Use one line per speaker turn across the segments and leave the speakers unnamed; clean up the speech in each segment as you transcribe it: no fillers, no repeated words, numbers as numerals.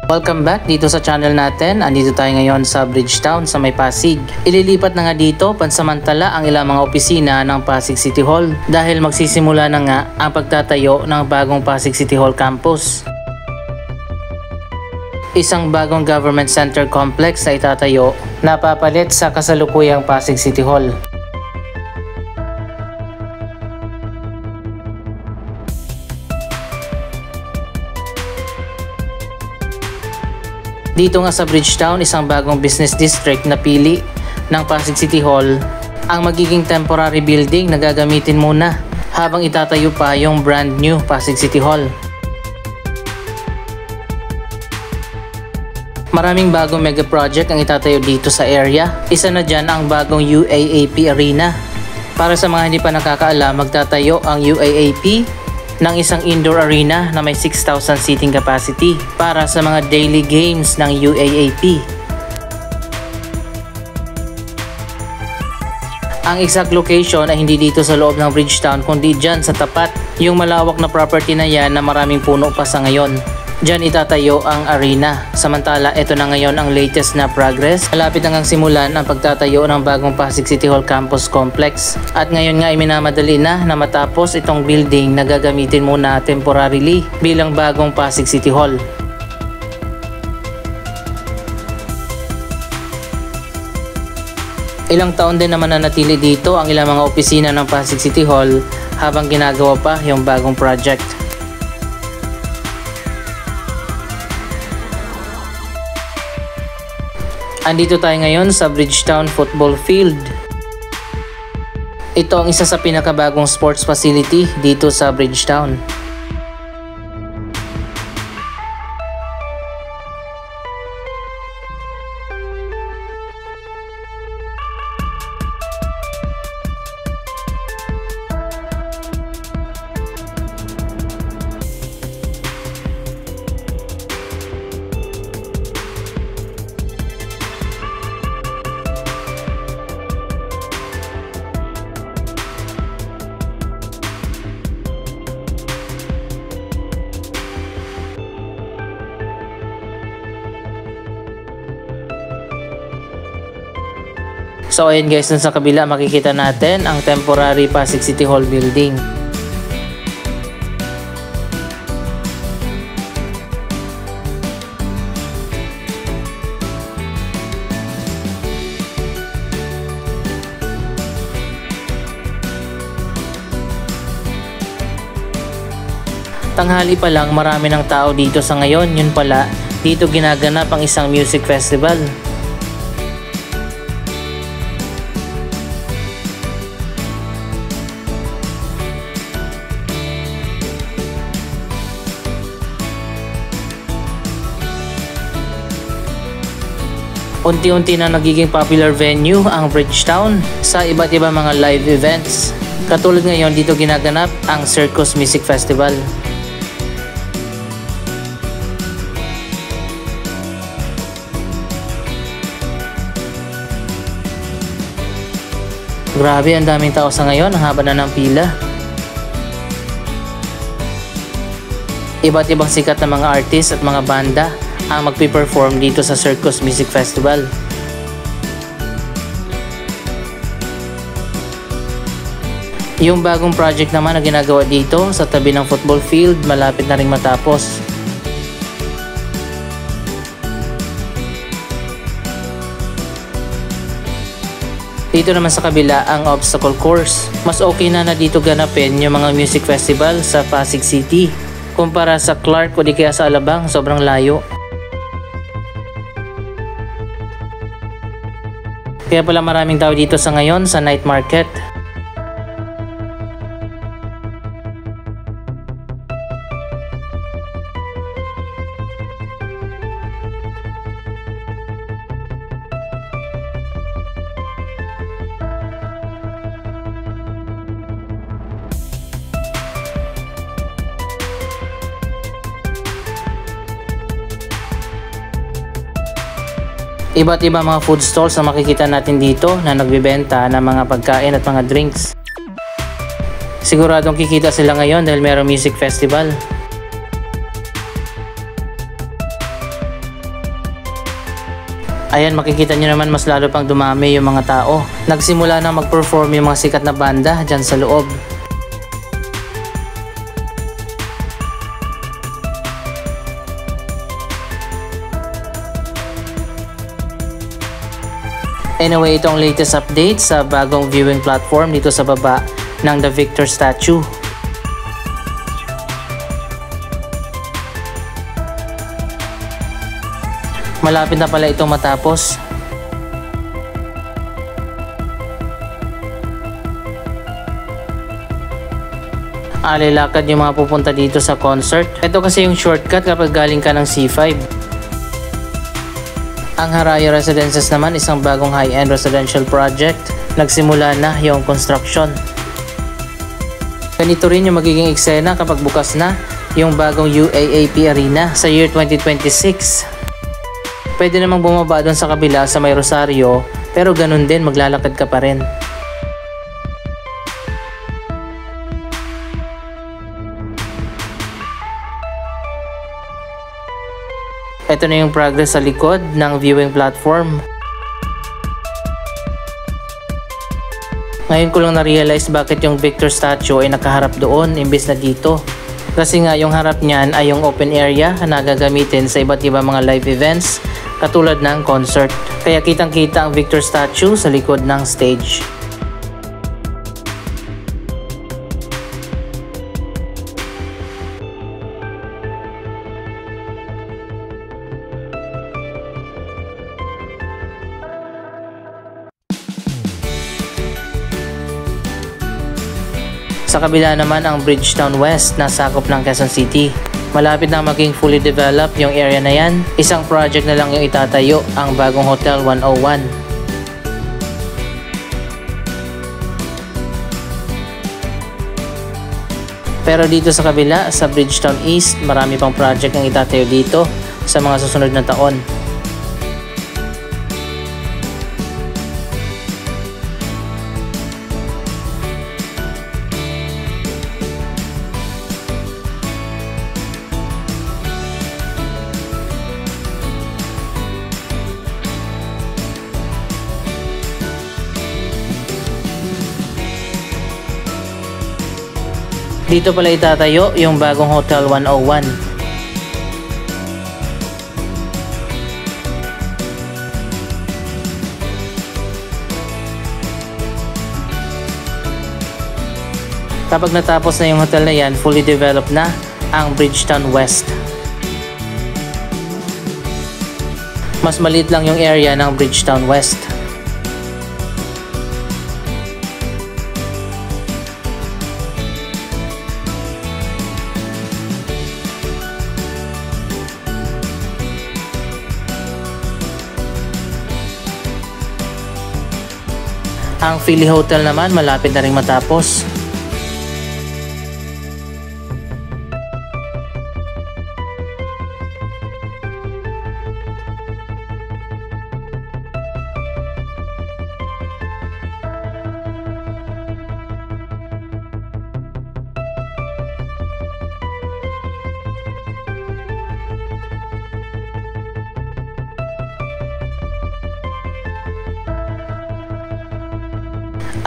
Welcome back dito sa channel natin. Andito tayo ngayon sa Bridgetown sa may Pasig. Ililipat na nga dito pansamantala ang ilang mga opisina ng Pasig City Hall dahil magsisimula na nga ang pagtatayo ng bagong Pasig City Hall campus. Isang bagong government center complex na itatayo na papalit sa kasalukuyang Pasig City Hall. Dito nga sa Bridgetown, isang bagong business district na pili ng Pasig City Hall ang magiging temporary building na gagamitin muna habang itatayo pa yung brand new Pasig City Hall. Maraming bagong mega project ang itatayo dito sa area. Isa na dyan ang bagong UAAP Arena. Para sa mga hindi pa nakakaalam, magtatayo ang UAAP ng isang indoor arena na may 6,000 seating capacity para sa mga daily games ng UAAP. Ang exact location ay hindi dito sa loob ng Bridgetown kundi dyan sa tapat yung malawak na property na yan na maraming puno pa sa ngayon. Dyan itatayo ang arena. Samantala, ito na ngayon ang latest na progress. Malapit na ngang simulan ang pagtatayo ng bagong Pasig City Hall Campus Complex. At ngayon nga ay minamadali na matapos itong building na gagamitin muna temporarily bilang bagong Pasig City Hall. Ilang taon din naman nanatili dito ang ilang mga opisina ng Pasig City Hall habang ginagawa pa yung bagong project. Andito tayo ngayon sa Bridgetown Football Field. Ito ang isa sa pinakabagong sports facility dito sa Bridgetown. So ayun guys, dun sa kabila makikita natin ang temporary Pasig City Hall building. Tanghali pa lang marami ng tao dito sa ngayon. Yun pala, dito ginaganap ang isang music festival. Unti-unti na nagiging popular venue ang Bridgetown sa iba't ibang mga live events. Katulad ngayon dito ginaganap ang Circus Music Festival. Grabe, ang daming tao sa ngayon, ang haba na ng pila. Iba't ibang sikat na mga artist at mga banda ang magpe-perform dito sa Circus Music Festival. Yung bagong project naman na ginagawa dito sa tabi ng football field, malapit na ring matapos. Dito naman sa kabila ang obstacle course. Mas okay na dito ganapin yung mga music festival sa Pasig City kumpara sa Clark o di kaya sa Alabang, sobrang layo. Kaya pala maraming tao dito sa ngayon sa night market. Iba't ibang mga food stalls na makikita natin dito na nagbebenta ng mga pagkain at mga drinks. Siguradong kikita sila ngayon dahil mayroong music festival. Ayan, makikita nyo naman mas lalo pang dumami yung mga tao. Nagsimula na mag-perform yung mga sikat na banda dyan sa loob. Anyway, ito ang latest update sa bagong viewing platform dito sa baba ng The Victor statue. Malapit na pala itong matapos. Alilakad yung mga pupunta dito sa concert. Ito kasi yung shortcut kapag galing ka ng C5. Ang Haraya Residences naman, isang bagong high-end residential project. Nagsimula na yung construction. Ganito rin yung magiging eksena kapag bukas na yung bagong UAAP Arena sa year 2026. Pwede namang bumaba doon sa kabila sa may Rosario, pero ganun din, maglalakad ka pa rin. Ito na yung progress sa likod ng viewing platform. Ngayon ko lang na-realize bakit yung Victor statue ay nakaharap doon imbes na dito. Kasi nga yung harap niyan ay yung open area na gagamitin sa iba't ibang mga live events katulad ng concert. Kaya kitang-kita ang Victor statue sa likod ng stage. Sa kabila naman ang Bridgetowne West na sakop ng Quezon City. Malapit na maging fully developed yung area na yan. Isang project na lang yung itatayo, ang bagong Hotel 101. Pero dito sa kabila, sa Bridgetowne East, marami pang project ang itatayo dito sa mga susunod na taon. Dito pala itatayo yung bagong Hotel 101. Kapag natapos na yung hotel na yan, fully developed na ang Bridgetowne West. Mas maliit lang yung area ng Bridgetowne West. Ang Philly Hotel naman malapit na rin matapos.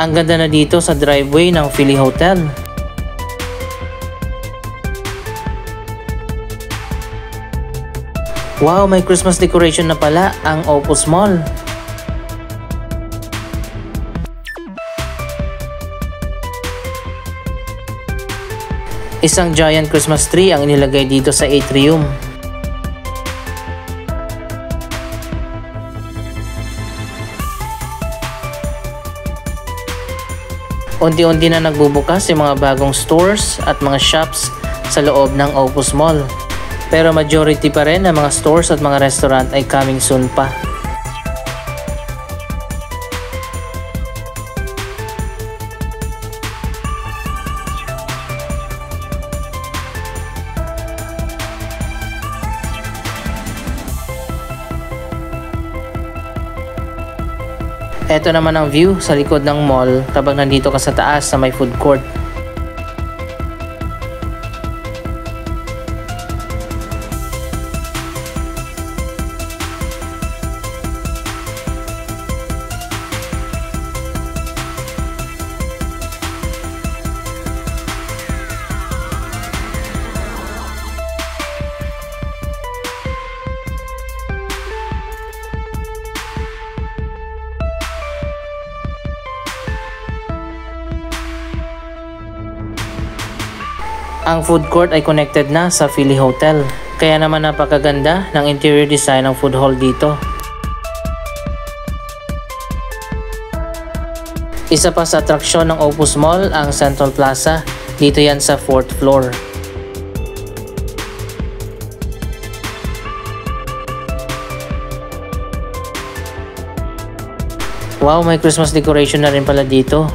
Ang ganda na dito sa driveway ng Philly Hotel. Wow, may Christmas decoration na pala ang Opus Mall. Isang giant Christmas tree ang inilagay dito sa atrium. Unti-unti na nagbubukas yung mga bagong stores at mga shops sa loob ng Opus Mall. Pero majority pa rin ng mga stores at mga restaurant ay coming soon pa. Ito naman ang view sa likod ng mall kapag nandito ka sa taas sa may food court. Ang food court ay connected na sa Philly Hotel. Kaya naman napakaganda ng interior design ng food hall dito. Isa pa sa atraksyon ng Opus Mall ang Central Plaza. Dito yan sa 4th floor. Wow, may Christmas decoration na rin pala dito.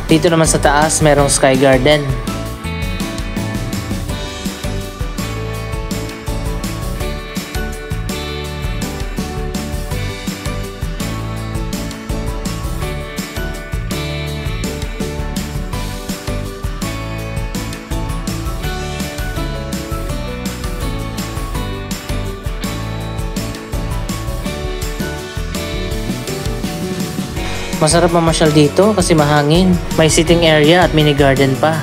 Dito naman sa taas, merong Sky Garden. Masarap mamasyal dito kasi mahangin. May sitting area at mini garden pa.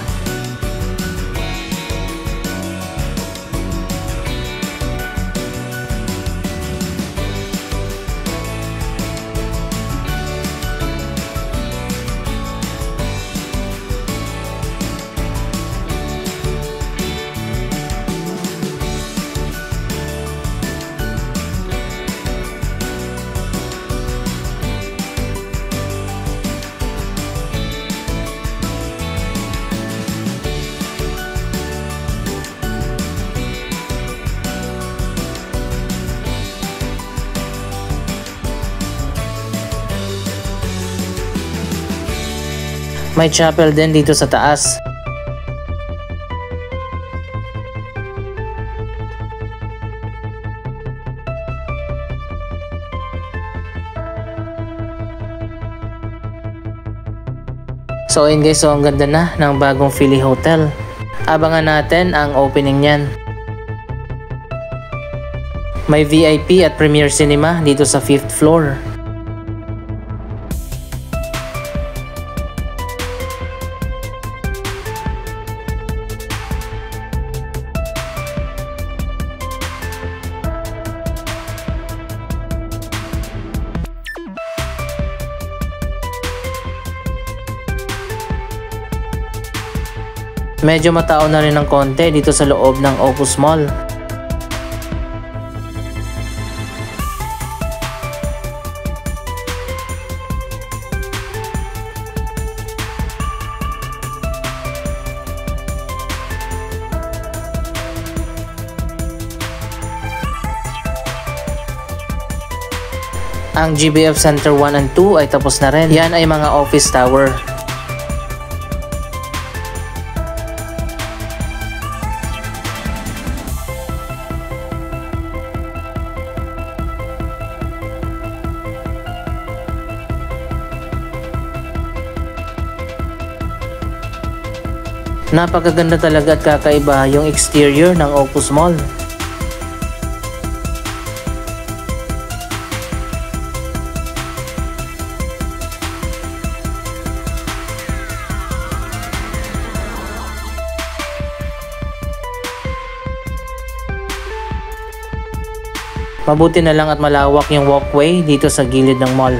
May chapel din dito sa taas. So ayun guys, so ang ganda na ng bagong Philly Hotel. Abangan natin ang opening niyan. May VIP at Premier Cinema dito sa 5th floor. Medyo matao na rin ng konti dito sa loob ng Opus Mall. Ang GBF Center 1 and 2 ay tapos na rin. Yan ay mga office tower. Napakaganda talaga at kakaiba yung exterior ng Opus Mall. Mabuti na lang at malawak yung walkway dito sa gilid ng mall.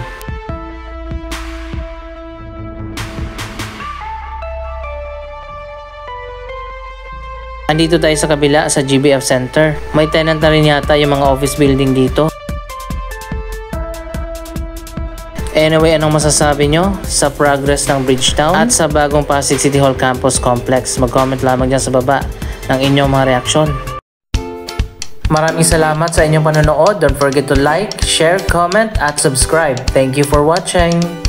Andito tayo sa kabila sa GBF Center. May tenant na rin yata yung mga office building dito. Anyway, anong masasabi nyo sa progress ng Bridgetown at sa bagong Pasig City Hall Campus Complex? Mag-comment lamang dyan sa baba ng inyong mga reaksyon. Maraming salamat sa inyong panonood. Don't forget to like, share, comment at subscribe. Thank you for watching.